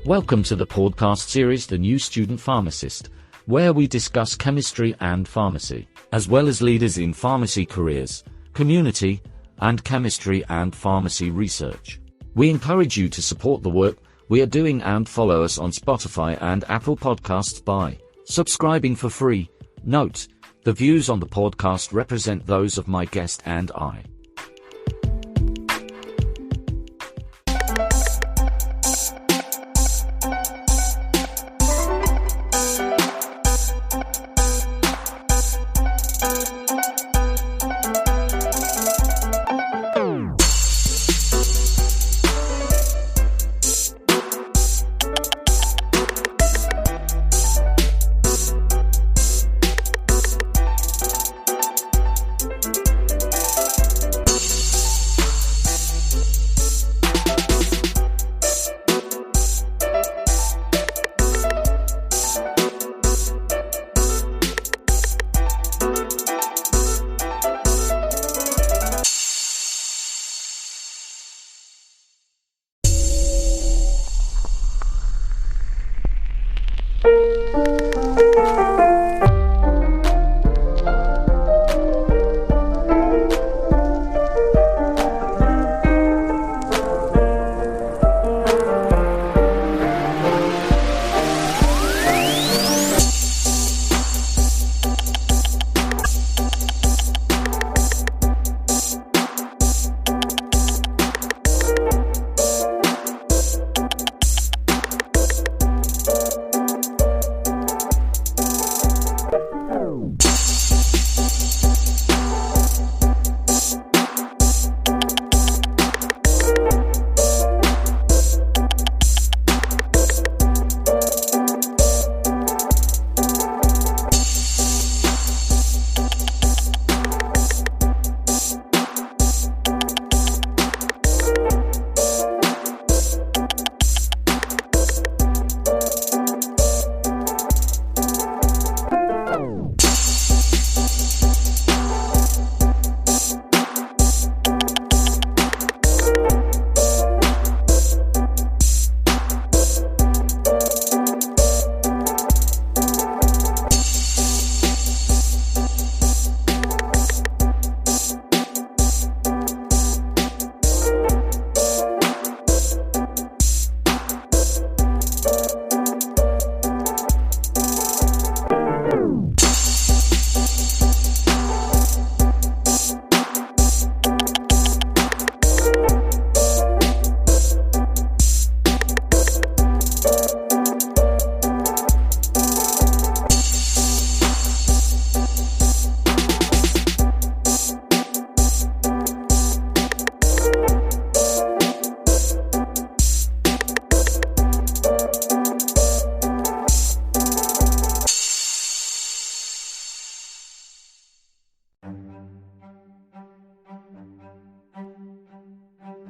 Welcome to the podcast series The New Student Pharmacist, where we discuss chemistry and pharmacy, as well as leaders in pharmacy careers, community, and chemistry and pharmacy research. We encourage you to support the work we are doing and follow us on Spotify and Apple Podcasts by subscribing for free. Note, the views on the podcast represent those of my guest and I.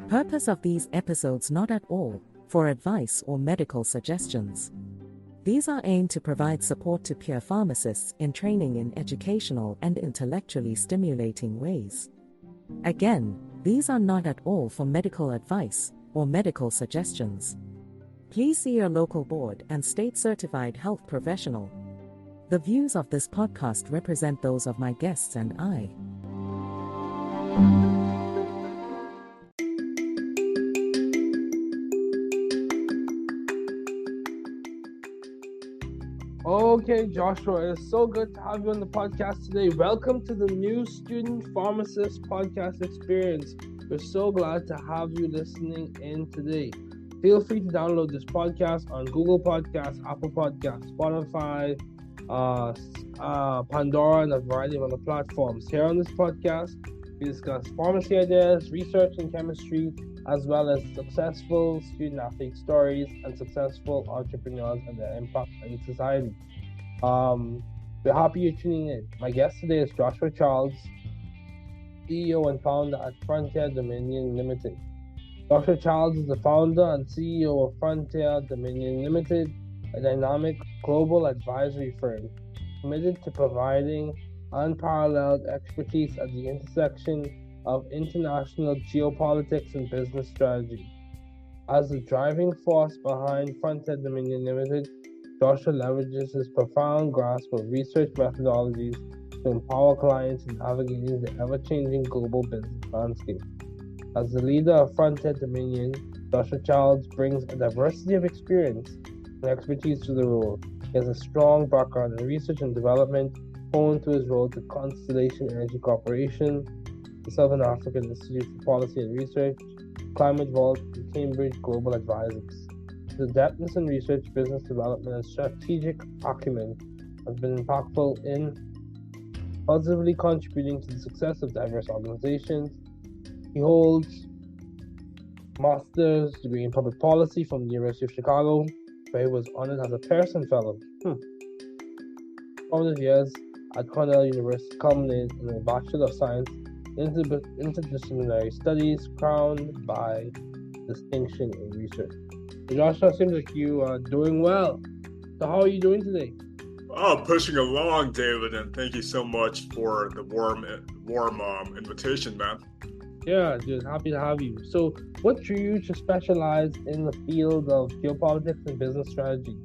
Purpose of these episodes not at all for advice or medical suggestions. These are aimed to provide support to peer pharmacists in training in educational and intellectually stimulating ways. Again, these are not at all for medical advice or medical suggestions. Please see your local board and state-certified health professional. The views of this podcast represent those of my guests and I. Okay, Joshua, it is so good to have you on the podcast today. Welcome to the New Student Pharmacist podcast experience. We're so glad to have you listening in today. Feel free to download this podcast on Google Podcasts, Apple Podcasts, Spotify, Pandora, and a variety of other platforms. Here on this podcast, we discuss pharmacy ideas, research in chemistry, as well as successful student-athlete stories and successful entrepreneurs and their impact in society. We're happy you're tuning in. My guest today is Joshua Charles, CEO and founder at Frontier Dominion Limited. Joshua Charles is the founder and CEO of Frontier Dominion Limited, a dynamic global advisory firm committed to providing unparalleled expertise at the intersection of international geopolitics and business strategy. As the driving force behind Frontier Dominion Limited, Joshua leverages his profound grasp of research methodologies to empower clients in navigating the ever-changing global business landscape. As the leader of Frontier Dominion, Joshua Childs brings a diversity of experience and expertise to the role. He has a strong background in research and development, honed through his role to Constellation Energy Corporation, the Southern African Institute for Policy and Research, Climate Vault, and Cambridge Global Advisors. His adeptness in research, business development, and strategic acumen has been impactful in positively contributing to the success of diverse organizations. He holds a master's degree in public policy from the University of Chicago, where he was honored as a Pearson Fellow. Formative years at Cornell University culminated in a Bachelor of Science in Interdisciplinary Studies, crowned by distinction in research. Joshua, seems like you are doing well. So how are you doing today? Oh, pushing along, David, and thank you so much for the warm invitation, man. Yeah, just happy to have you. So what drew you to specialize in the field of geopolitics and business strategy,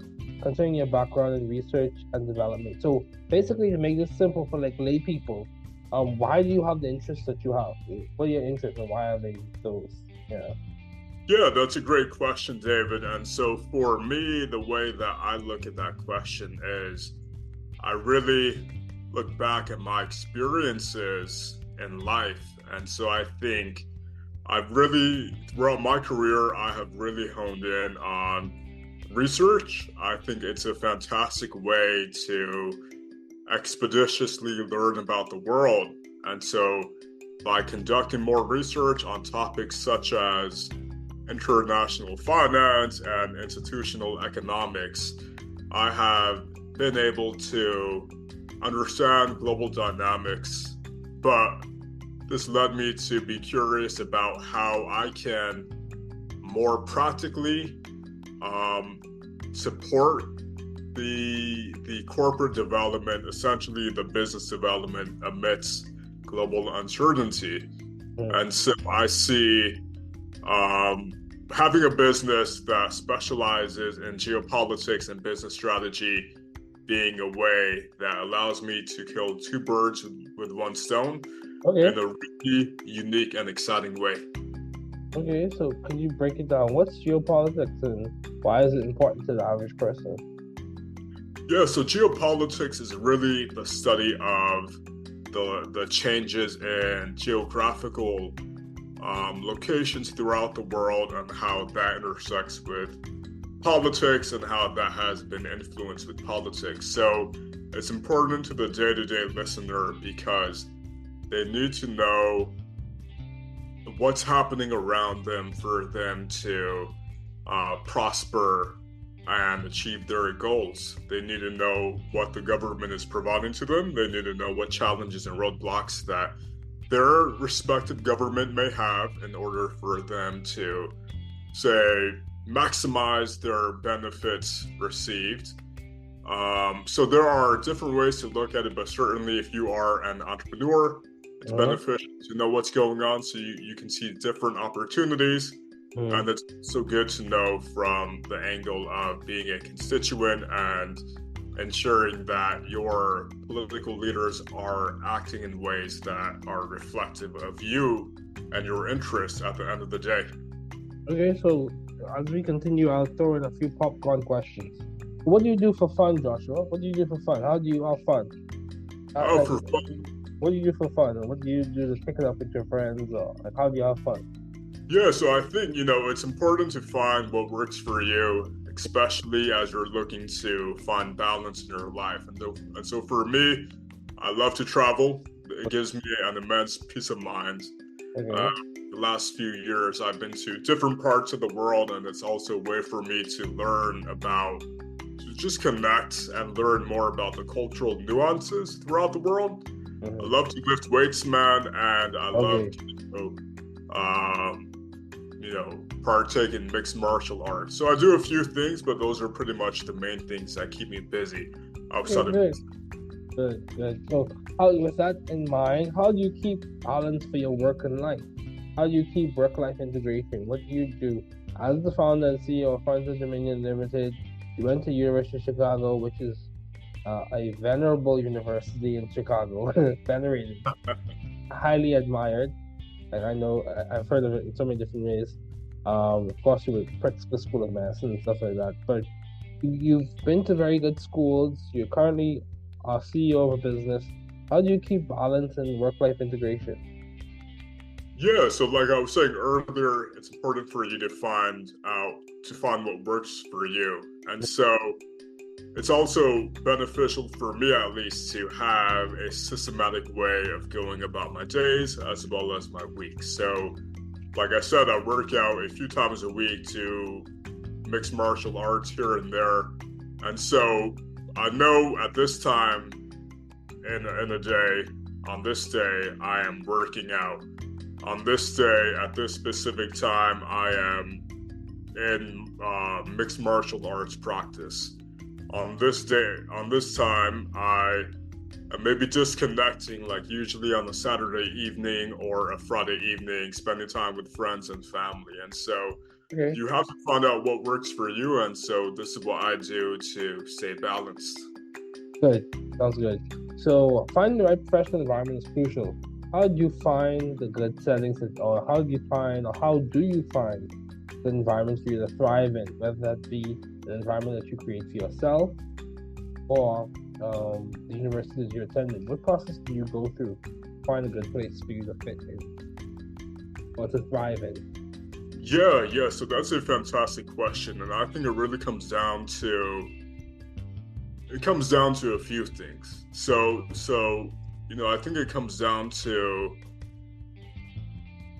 considering your background in research and development? So basically, to make this simple for like lay people, why do you have the interests that you have? What are your interests and why are they those? Yeah, that's a great question, David. And so for me, the way that I look at that question is I really look back at my experiences in life. And so I think throughout my career, I have really honed in on research. I think it's a fantastic way to expeditiously learn about the world. And so by conducting more research on topics such as international finance and institutional economics, I have been able to understand global dynamics, but this led me to be curious about how I can more practically support the corporate development, essentially the business development amidst global uncertainty. And so I see having a business that specializes in geopolitics and business strategy being a way that allows me to kill two birds with one stone in a really unique and exciting way. Okay, so can you break it down? What's geopolitics and why is it important to the average person? Yeah, so geopolitics is really the study of the changes in geographical locations throughout the world and how that intersects with politics and how that has been influenced with politics. So it's important to the day-to-day listener because they need to know what's happening around them for them to prosper and achieve their goals. They need to know what the government is providing to them. They need to know what challenges and roadblocks that their respective government may have in order for them to, say, maximize their benefits received. So there are different ways to look at it, but certainly if you are an entrepreneur, it's beneficial to know what's going on so you can see different opportunities. And it's so good to know from the angle of being a constituent and ensuring that your political leaders are acting in ways that are reflective of you and your interests at the end of the day. Okay, so as we continue, I'll throw in a few popcorn questions. What do you do for fun, Joshua? What do you do for fun? How do you have fun? For fun? What do you do for fun? Or what do you do to pick it up with your friends? Or like, how do you have fun? Yeah, so I think, it's important to find what works for you, especially as you're looking to find balance in your life. And so for me, I love to travel. It gives me an immense peace of mind. The last few years, I've been to different parts of the world, and it's also a way for me to learn about, to just connect and learn more about the cultural nuances throughout the world. I love to lift weights, man, and I love to, partake in mixed martial arts. So I do a few things, but those are pretty much the main things that keep me busy outside of music. Good. So with that in mind, how do you keep balance for your work and life? How do you keep work-life integration? What do you do? As the founder and CEO of Frontier Dominion Limited, you went to University of Chicago, which is a venerable university in Chicago, venerated, highly admired. And I know I've heard of it in so many different ways. Of course, you were Pritzker School of Medicine and stuff like that. But you've been to very good schools. You're currently a CEO of a business. How do you keep balance and work-life integration? Yeah, so like I was saying earlier, it's important for you to find what works for you. And so it's also beneficial for me, at least, to have a systematic way of going about my days as well as my weeks. So, like I said, I work out a few times a week to mixed martial arts here and there. And so I know at this time in a day, on this day, I am working out. On this day, at this specific time, I am in mixed martial arts practice. On this day, on this time, I may be disconnecting, like usually on a Saturday evening or a Friday evening, spending time with friends and family. And so you have to find out what works for you. And so this is what I do to stay balanced. Good. Sounds good. So finding the right professional environment is crucial. How do you find the good settings, or how do you find the environment for you to thrive in, whether that be an environment that you create for yourself or the universities you attended? What process do you go through to find a good place for you to fit in or to thrive in? Yeah, so that's a fantastic question. And I think it really comes down to a few things. So I think it comes down to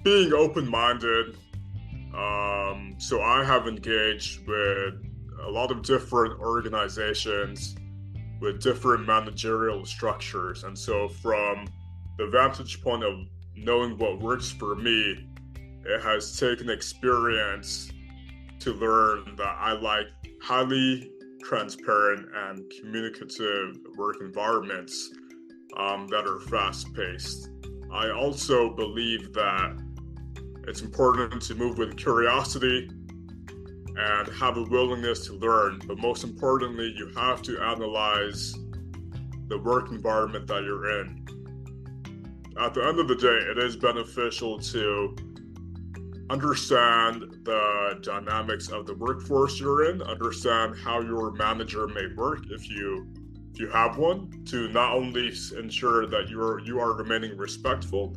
being open-minded. So I have engaged with a lot of different organizations with different managerial structures. And so from the vantage point of knowing what works for me, it has taken experience to learn that I like highly transparent and communicative work environments that are fast-paced. I also believe that it's important to move with curiosity and have a willingness to learn, but most importantly, you have to analyze the work environment that you're in. At the end of the day, it is beneficial to understand the dynamics of the workforce you're in, understand how your manager may work if you have one, to not only ensure that you are remaining respectful,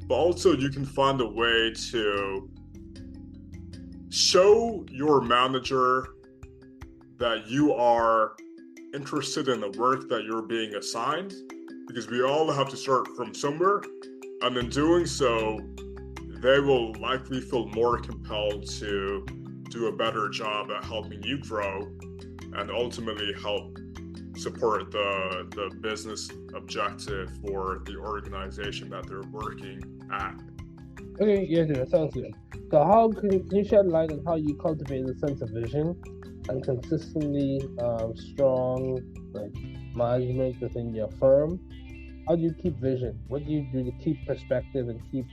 but also you can find a way to show your manager that you are interested in the work that you're being assigned, because we all have to start from somewhere, and in doing so, they will likely feel more compelled to do a better job at helping you grow and ultimately help support the business objective for the organization that they're working at. Okay, yeah, that sounds good. So how can you shed light on how you cultivate a sense of vision and consistently strong management within your firm? How do you keep vision? What do you do to keep perspective and keep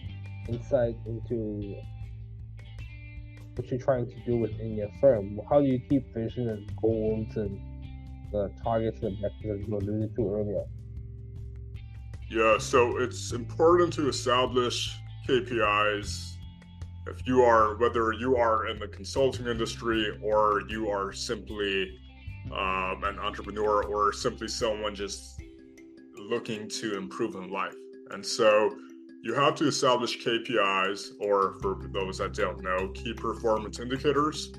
insight into what you're trying to do within your firm? How do you keep vision and goals and the targets and objectives as you alluded to earlier? Yeah, so it's important to establish KPIs. Whether you are in the consulting industry or you are simply an entrepreneur or simply someone just looking to improve in life. And so you have to establish KPIs, or for those that don't know, key performance indicators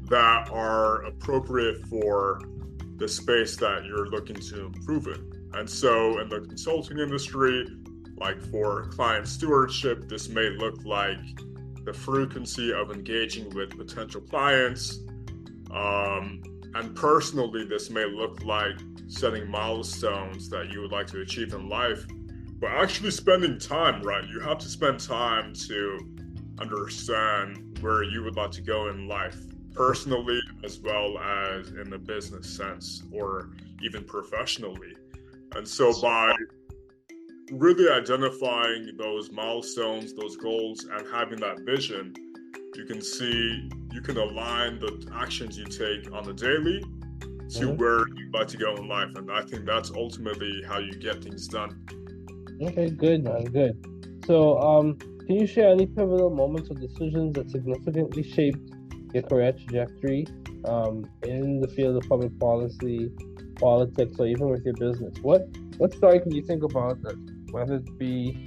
that are appropriate for the space that you're looking to improve in. And so in the consulting industry, like for client stewardship, this may look like the frequency of engaging with potential clients. And personally, this may look like setting milestones that you would like to achieve in life, but actually spending time, right? You have to spend time to understand where you would like to go in life, personally, as well as in the business sense, or even professionally. And so by really identifying those milestones, those goals, and having that vision, You can see, you can align the actions you take on the daily to where you'd like to go in life. And I think that's ultimately how you get things done. Okay, good, man, good. So, can you share any pivotal moments or decisions that significantly shaped your career trajectory in the field of public policy, politics, or even with your business? What story can you think about that, whether it be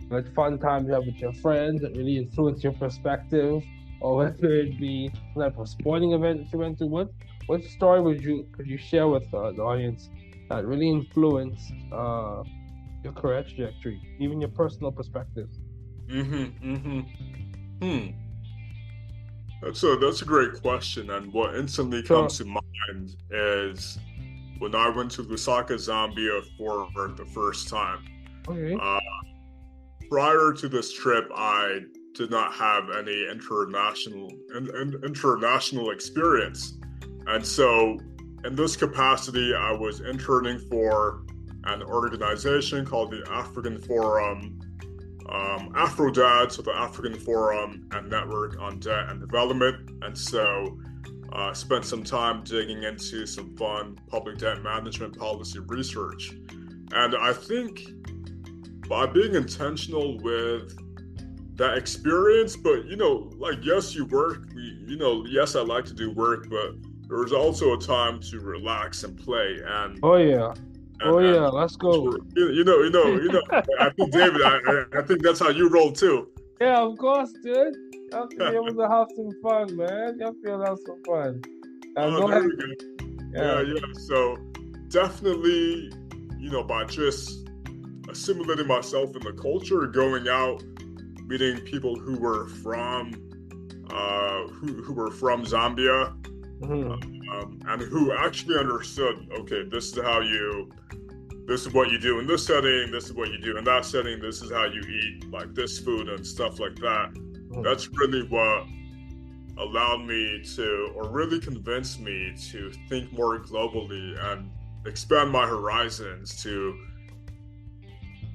like fun times you have with your friends that really influence your perspective, or whether it be like a sporting event that you went to? What story could you share with the audience that really influenced your career trajectory, even your personal perspective? That's a great question, and what instantly comes to mind is when I went to Lusaka, Zambia for the first time. Okay. Prior to this trip, I did not have any international experience, and so in this capacity, I was interning for an organization called the African Forum, AfroDad, so the African Forum and Network on Debt and Development. And so spent some time digging into some fun public debt management policy research. And I think by being intentional with that experience, but like, yes, you work, yes, I like to do work, but there was also a time to relax and play. And let's go. I think, David, I think that's how you roll too. Yeah, of course, dude. You have to be able to have some fun, man. You have to be able to have some fun. Go there ahead. we go. Yeah. So definitely, by just assimilating myself in the culture, going out, meeting people who were from Zambia, and who actually understood, okay, this is what you do in this setting, this is what you do in that setting, this is how you eat like this food and stuff like that. That's really what allowed me to, or really convinced me to think more globally and expand my horizons, to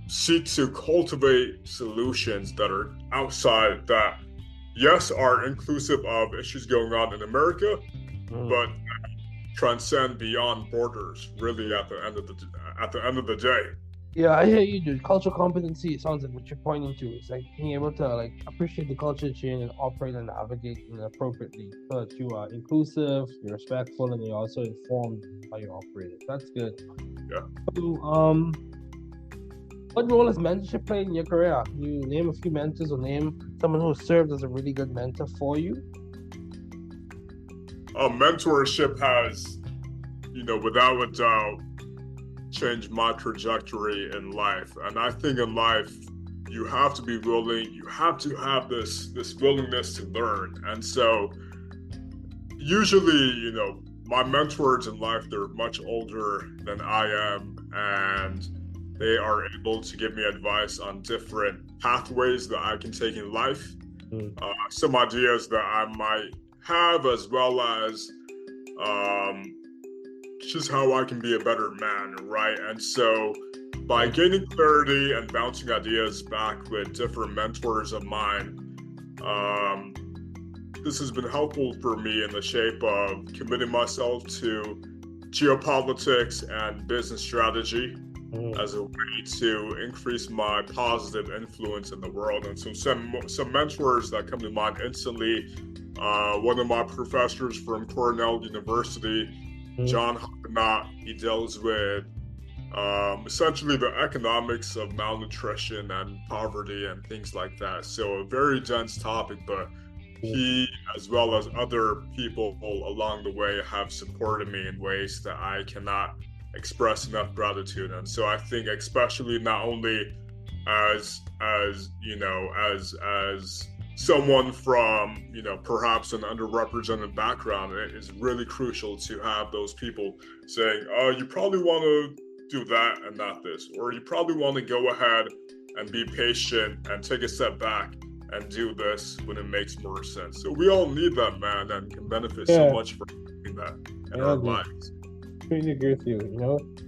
seek to cultivate solutions that are outside, that yes, are inclusive of issues going on in America, but transcend beyond borders, really, at the end of the day. Yeah, I hear you, dude. Cultural competency, it sounds like what you're pointing to. It's like being able to appreciate the culture that you're in and operate and navigate appropriately, so that you are inclusive, you're respectful, and you're also informed how you operate it. That's good. Yeah. So, what role has mentorship played in your career? Can you name a few mentors or name someone who served as a really good mentor for you? Mentorship has, without a doubt, changed my trajectory in life. And I think in life, you have to be willing, you have to have this willingness to learn. And so usually, my mentors in life, they're much older than I am, and they are able to give me advice on different pathways that I can take in life, some ideas that I might have, as well as just how I can be a better man, right? And so by gaining clarity and bouncing ideas back with different mentors of mine, this has been helpful for me in the shape of committing myself to geopolitics and business strategy as a way to increase my positive influence in the world. And so some mentors that come to mind instantly, one of my professors from Cornell University, John Hockenott, he deals with essentially the economics of malnutrition and poverty and things like that. So a very dense topic, but he, as well as other people along the way, have supported me in ways that I cannot express enough gratitude. And so I think, especially not only as someone from, perhaps an underrepresented background, it is really crucial to have those people saying, oh, you probably want to do that and not this, or you probably want to go ahead and be patient and take a step back and do this when it makes more sense. So we all need that, man, and can benefit so much from doing that in our lives. I completely agree with you.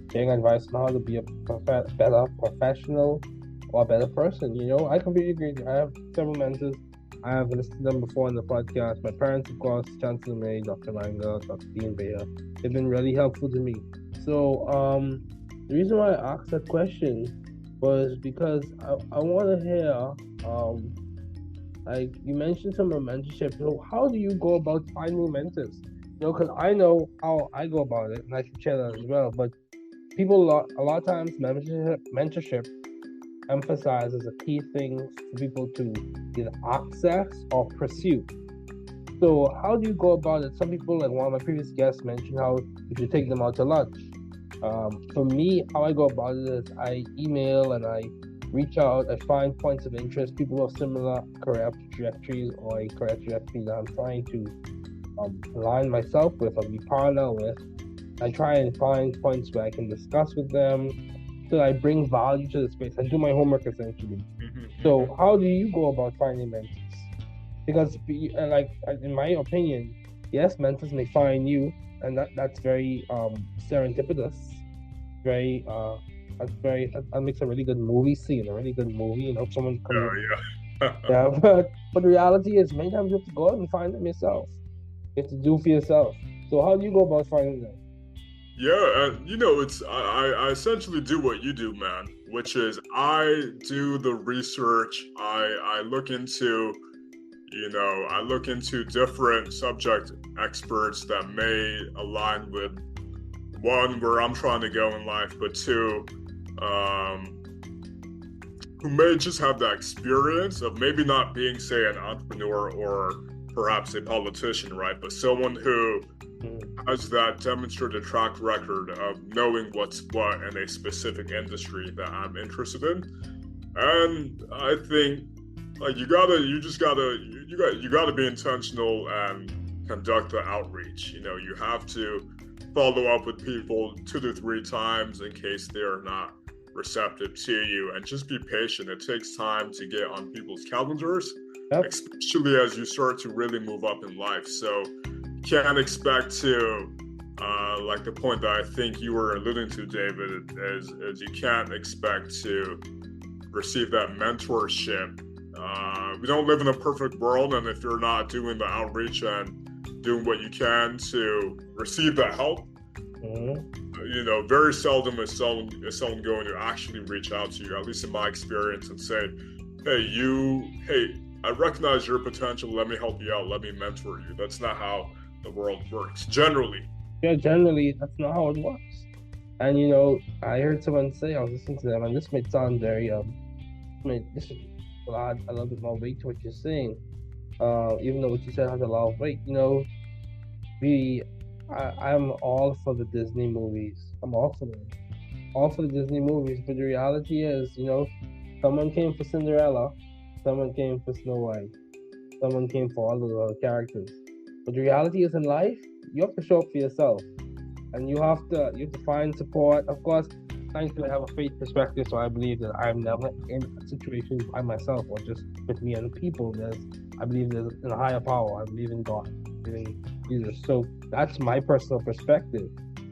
Getting advice on how to be a better professional or a better person. I completely agree. I have several mentors. I have listed them before in the podcast. My parents, of course, Chancellor May, Dr. Manga, Dr. Dean Bayer, they've been really helpful to me. So, the reason why I asked that question was because I want to hear, like you mentioned some mentorship. So, how do you go about finding mentors? Because I know how I go about it, and I can share that as well. But people a lot of times mentorship emphasizes a key thing for people to either access or pursue. So how do you go about it? Some people, like one of my previous guests, mentioned how you should take them out to lunch. For me, how I go about it is I email and I reach out. I find points of interest, people of similar career trajectories or a career trajectory that I'm trying to align myself with or be parallel with. I try and find points where I can discuss with them, so I bring value to the space. I do my homework essentially. So how do you go about finding mentors? Because, like in my opinion, yes, mentors may find you, and that's very serendipitous. That makes a really good movie scene, a really good movie. Someone comes. Yeah, but the reality is, many times you have to go out and find them yourself. You have to do for yourself. So how do you go about finding them? Yeah, it's I essentially do what you do, man, which is I do the research. I look into different subject experts that may align with one, where I'm trying to go in life, but two, who may just have the experience of maybe not being, say, an entrepreneur or perhaps a politician, right? But someone who has that demonstrated track record of knowing what's what in a specific industry that I'm interested in. And I think you gotta be intentional and conduct the outreach. You have to follow up with people 2 to 3 times in case they are not receptive to you, and just be patient. It takes time to get on people's calendars, especially as you start to really move up in life. So can't expect to, like the point that I think you were alluding to, David, is you can't expect to receive that mentorship. We don't live in a perfect world, and if you're not doing the outreach and doing what you can to receive that help, very seldom is someone going to actually reach out to you, at least in my experience, and say, hey, I recognize your potential, let me help you out, let me mentor you. That's not how the world works, generally. Yeah, generally, that's not how it works. And, I heard someone say, I was listening to them, and this might sound very, this will add a little bit more weight to what you're saying, even though what you said has a lot of weight. I'm all for the Disney movies. I'm all for them. All for the Disney movies, but the reality is, someone came for Cinderella, someone came for Snow White, someone came for all of the other characters. But the reality is, in life, you have to show up for yourself, and you have to find support. Of course, thankfully, I have a faith perspective, so I believe that I'm never in a situation by myself or just with me and people. I believe there's in a higher power. I believe in God. I believe in Jesus. So that's my personal perspective.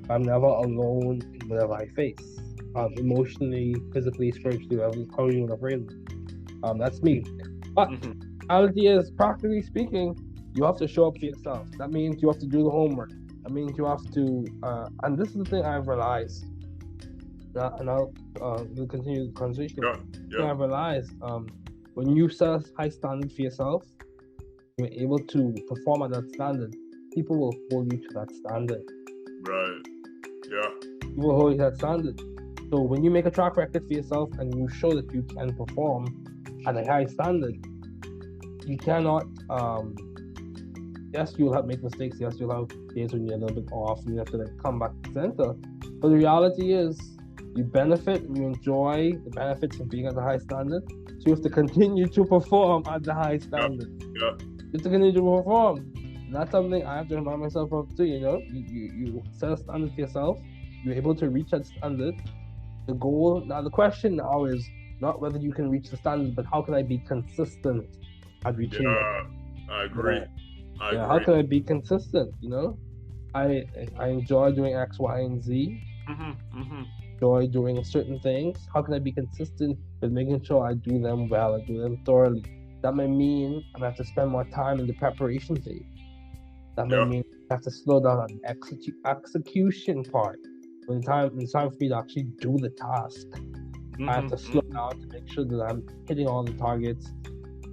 I'm never alone in whatever I face, emotionally, physically, spiritually, however you want to phrase it. That's me. But reality is, practically speaking, you have to show up for yourself. That means you have to do the homework. That means you have to, and this is the thing I've realized. And I'll we'll continue the conversation. Yeah. I've realized when you set a high standard for yourself, you're able to perform at that standard. People will hold you to that standard. Right. Yeah. People will hold you to that standard. So when you make a track record for yourself and you show that you can perform at a high standard, you cannot. Yes, you'll make mistakes. Yes, you'll have days when you're a little bit off and you have to come back to center. But the reality is, you benefit and you enjoy the benefits of being at the high standard. So you have to continue to perform at the high standard. Yeah. You have to continue to perform. And that's something I have to remind myself of too. You set a standard for yourself. You're able to reach that standard. The goal now, the question now is not whether you can reach the standard, but how can I be consistent at reaching it? I agree. How can I be consistent? I enjoy doing X, Y, and Z. Enjoy doing certain things. How can I be consistent with making sure I do them well, I do them thoroughly? That may mean I have to spend more time in the preparation phase. That may mean I have to slow down on the execution part. When it's time for me to actually do the task, I have to slow down to make sure that I'm hitting all the targets,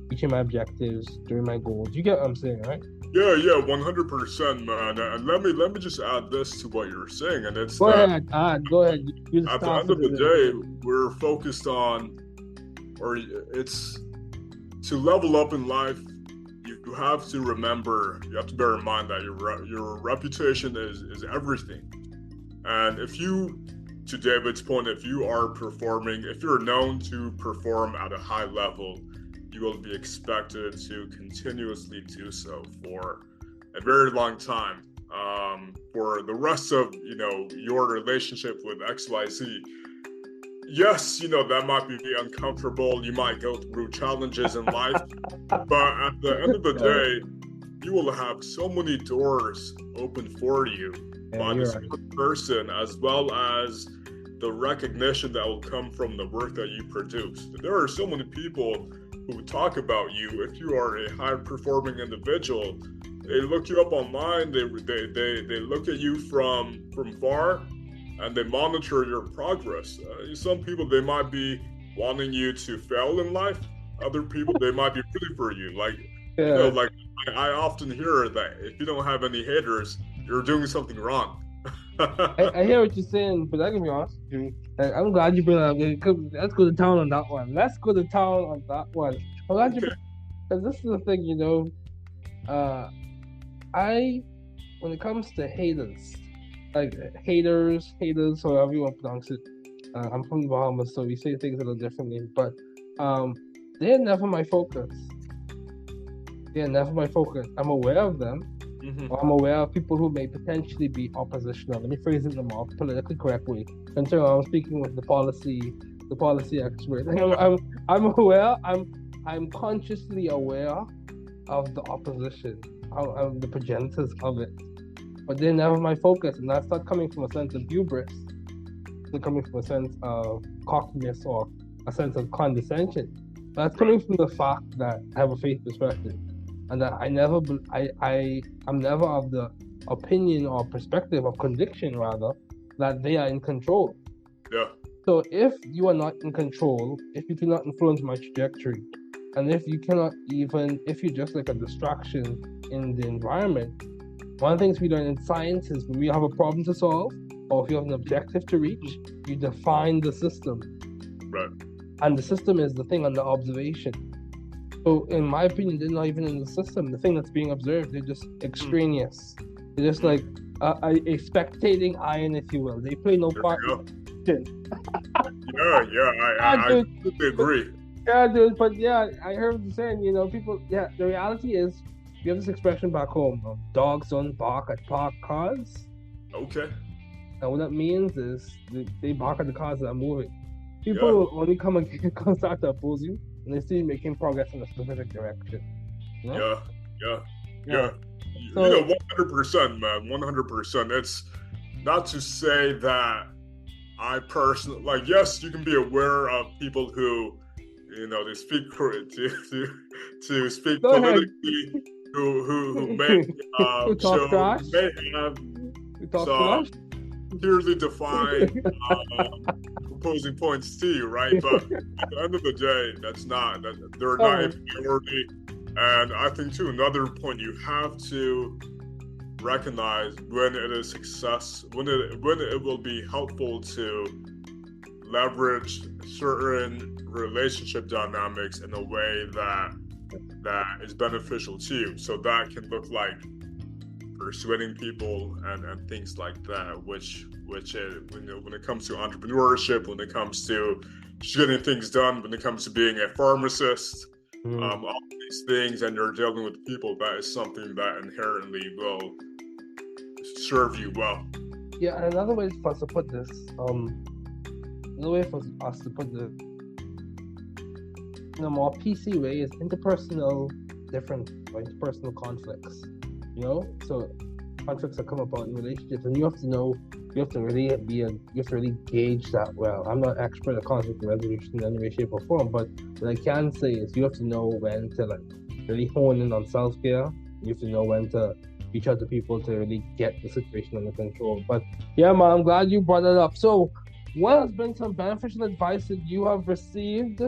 reaching my objectives, doing my goals. You get what I'm saying, right? Yeah, 100%, man. And let me just add this to what you're saying, and it's Go ahead. At the end of the day, we're focused on, or it's to level up in life. You have to remember, you have to bear in mind that your reputation is everything. And if you, to David's point, if you're known to perform at a high level, you will be expected to continuously do so for a very long time. For the rest of, your relationship with XYZ, yes, that might be uncomfortable. You might go through challenges in life, but at the end of the day, you will have so many doors open for you by this one person, as well as the recognition that will come from the work that you produce. There are so many people who talk about you. If you are a high-performing individual, they look you up online. They look at you from far, and they monitor your progress. Some people, they might be wanting you to fail in life. Other people, they might be rooting for you. I often hear that if you don't have any haters, you're doing something wrong. I hear what you're saying, but I can be honest with you. I'm glad you bring it up. Let's go to town on that one. I'm glad you, because this is the thing, when it comes to haters, like haters, however you want to pronounce it. I'm from the Bahamas, so we say things a little differently, but they're never my focus. I'm aware of them. I'm aware of people who may potentially be oppositional. Let me phrase it in a more politically correct way. Until I'm speaking with the policy expert. I'm aware. I'm consciously aware of the opposition. I'm the progenitors of it, but they're never my focus, and that's not coming from a sense of hubris. It's coming from a sense of cockiness or a sense of condescension. That's coming from the fact that I have a faith perspective, and that I'm never of the opinion or perspective or conviction rather that they are in control. Yeah. So if you are not in control, if you cannot influence my trajectory, and if you're just like a distraction in the environment, one of the things we learn in science is when we have a problem to solve, or if you have an objective to reach, you define the system. Right. And the system is the thing under observation. So in my opinion, they're not even in the system. The thing that's being observed, they're just extraneous. They're just like a spectating iron, if you will. They play no part. I completely agree. Yeah, dude, but I heard what you're saying, people, the reality is, you have this expression back home, dogs don't bark at parked cars. Okay. And what that means is they bark at the cars that are moving. People will only come start to oppose you when they see you making progress in a specific direction. Yeah. So, 100%, man, 100%. It's not to say that I personally, yes, you can be aware of people who, they speak to speak politically, who may have some clearly defined opposing points to you, right? But at the end of the day, they're not a priority. And I think too, another point, you have to recognize when it is success, when it will be helpful to leverage certain relationship dynamics in a way that is beneficial to you. So that can look like persuading people and things like that, which when it comes to entrepreneurship, when it comes to getting things done, when it comes to being a pharmacist, all these things, and you're dealing with people, that is something that inherently will serve you well. Yeah, and another way for us to put this, in a more PC way, is interpersonal difference or interpersonal conflicts. So conflicts that come about in relationships, and you have to really gauge that well. I'm not an expert at conflict resolution in any way, shape, or form, but what I can say is you have to know when to really hone in on self-care. You have to know when to reach out to people to really get the situation under control. But yeah, man, I'm glad you brought it up. So, what has been some beneficial advice that you have received,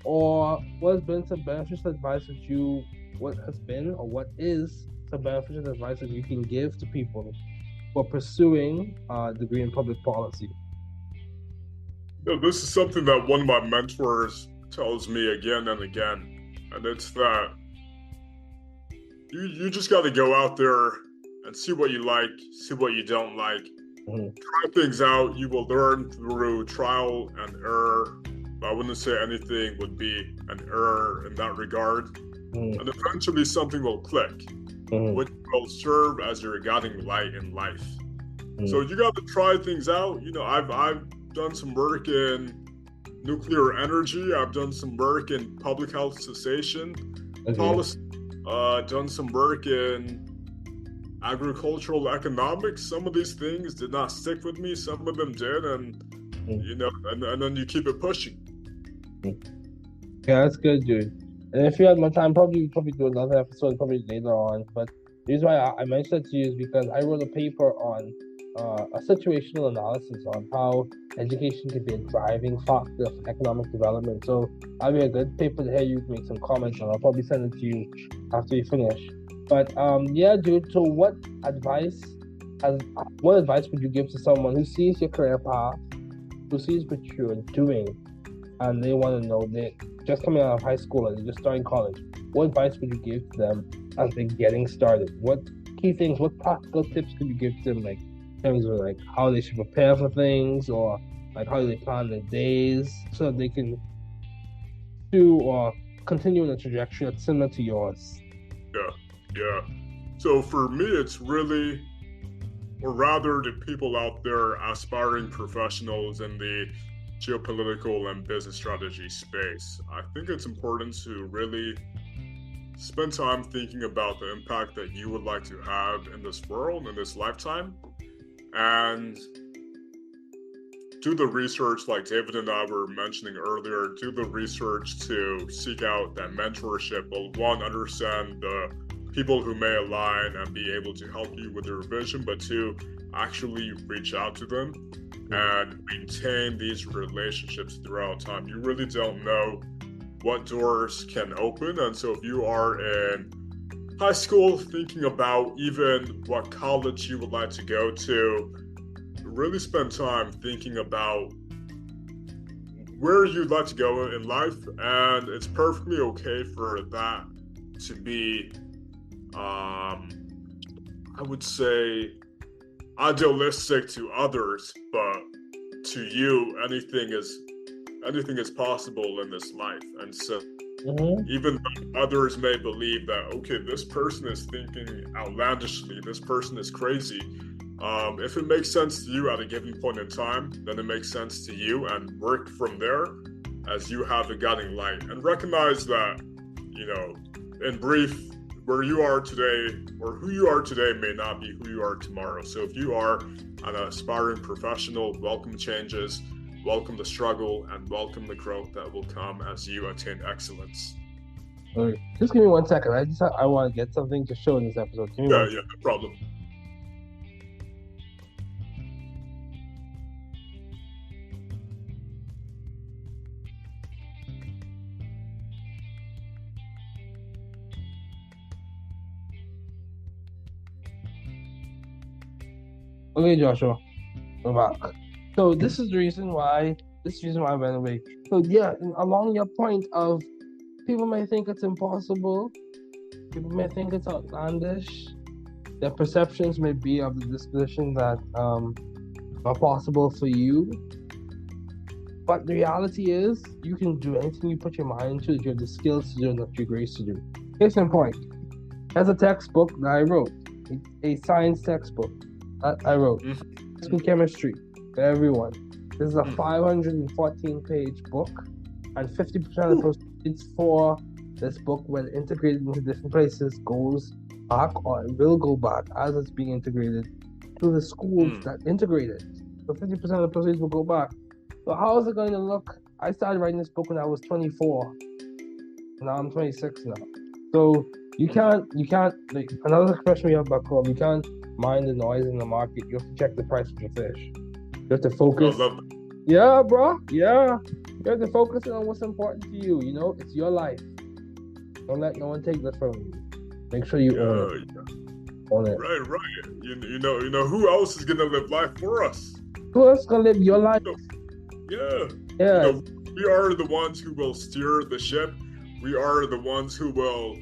or what has been some beneficial advice that what is some beneficial advice that you can give to people for pursuing a degree in public policy? This is something that one of my mentors tells me again and again, and it's that you just got to go out there and see what you like, see what you don't like. Try things out. You will learn through trial and error. I wouldn't say anything would be an error in that regard. And eventually something will click, which will serve as your guiding light in life. So you got to try things out. I've done some work in nuclear energy. I've done some work in public health cessation policy. Done some work in agricultural economics. Some of these things did not stick with me. Some of them did, and and then you keep it pushing. Yeah, that's good, dude. And if you had more time, probably do another episode probably later on. But the reason why I mentioned that to you is because I wrote a paper on a situational analysis on how education can be a driving factor for economic development. So that'll be a good paper to hear you make some comments on. I'll probably send it to you after you finish. But yeah, dude. So what advice would you give to someone who sees your career path, who sees what you're doing, and they want to know, they're just coming out of high school and they're just starting college? What advice would you give to them as they're getting started? What key things, what practical tips could you give to them, in terms of how they should prepare for things, or how they plan their days so that they can do or continue in a trajectory that's similar to yours? Yeah. So for me, it's really, or rather the people out there, aspiring professionals in the geopolitical and business strategy space, I think it's important to really spend time thinking about the impact that you would like to have in this world, in this lifetime, and do the research like David and I were mentioning earlier. Do the research to seek out that mentorship. Well, one, understand the people who may align and be able to help you with your vision, but two, actually reach out to them and maintain these relationships throughout time. You really don't know what doors can open. And so if you are in high school thinking about even what college you would like to go to, really spend time thinking about where you'd like to go in life. And it's perfectly okay for that to be I would say idealistic to others, but to you, anything is possible in this life. And so even though others may believe that, okay, this person is thinking outlandishly, this person is crazy, if it makes sense to you at a given point in time, then it makes sense to you, and work from there as you have a guiding light. And recognize that, in brief, where you are today or who you are today may not be who you are tomorrow. So if you are an aspiring professional, welcome changes, welcome the struggle, and welcome the growth that will come as you attain excellence. All right. Just give me 1 second. I want to get something to show in this episode. No problem. Okay, Joshua, we're back. So this is the reason why I went away. So yeah, along your point of people may think it's impossible, people may think it's outlandish, their perceptions may be of the disposition that are possible for you. But the reality is, you can do anything you put your mind to. You have the skills to do and that you're grace to do. Case in point, there's a textbook that I wrote, a science textbook that I wrote. In chemistry for everyone. This is a 514-page book, and 50% of the proceeds for this book, when integrated into different places, goes back, or it will go back as it's being integrated to the schools that integrate it. So 50% of the proceeds will go back. So how is it going to look? I started writing this book when I was 24. Now I'm 26 now. So you can't, like, another expression we have back home, you can't mind the noise in the market. You have to check the price of the fish. You have to focus. Yeah, bro. Yeah. You have to focus on what's important to you. You know, it's your life. Don't let no one take this from you. Make sure you own it. Own it. Right. You know who else is gonna live life for us? Who else is gonna live your life? Yeah. Yeah. We are the ones who will steer the ship. We are the ones who will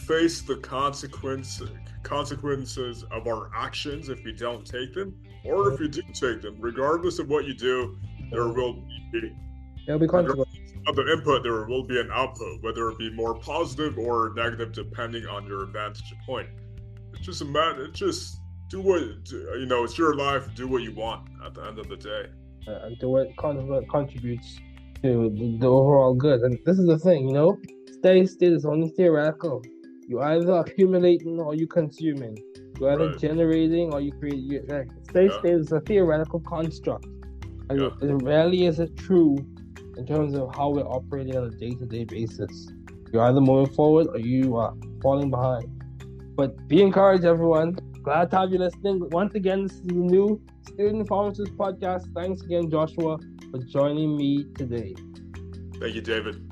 face the consequences of our actions if we don't take them, or if you do take them. Regardless of what you do, there will be consequences. Of the input, there will be an output, whether it be more positive or negative, depending on your vantage point. It's just just do what, it's your life. Do what you want at the end of the day, and do what contributes to the overall good. And this is the thing, steady state is only theoretical. You either accumulating or you consuming. You're either generating or you create. Steady state is a theoretical construct, and it rarely is it true in terms of how we're operating on a day-to-day basis. You're either moving forward or you are falling behind. But be encouraged, everyone. Glad to have you listening. Once again, this is the new Student Pharmacist podcast. Thanks again, Joshua, for joining me today. Thank you, David.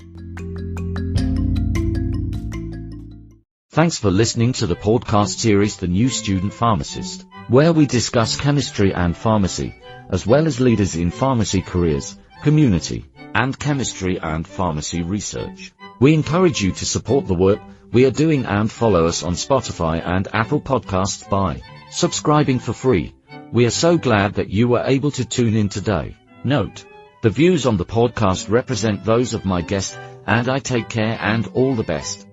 Thanks for listening to the podcast series The New Student Pharmacist, where we discuss chemistry and pharmacy, as well as leaders in pharmacy careers, community, and chemistry and pharmacy research. We encourage you to support the work we are doing and follow us on Spotify and Apple Podcasts by subscribing for free. We are so glad that you were able to tune in today. Note, the views on the podcast represent those of my guest, and I take care and all the best.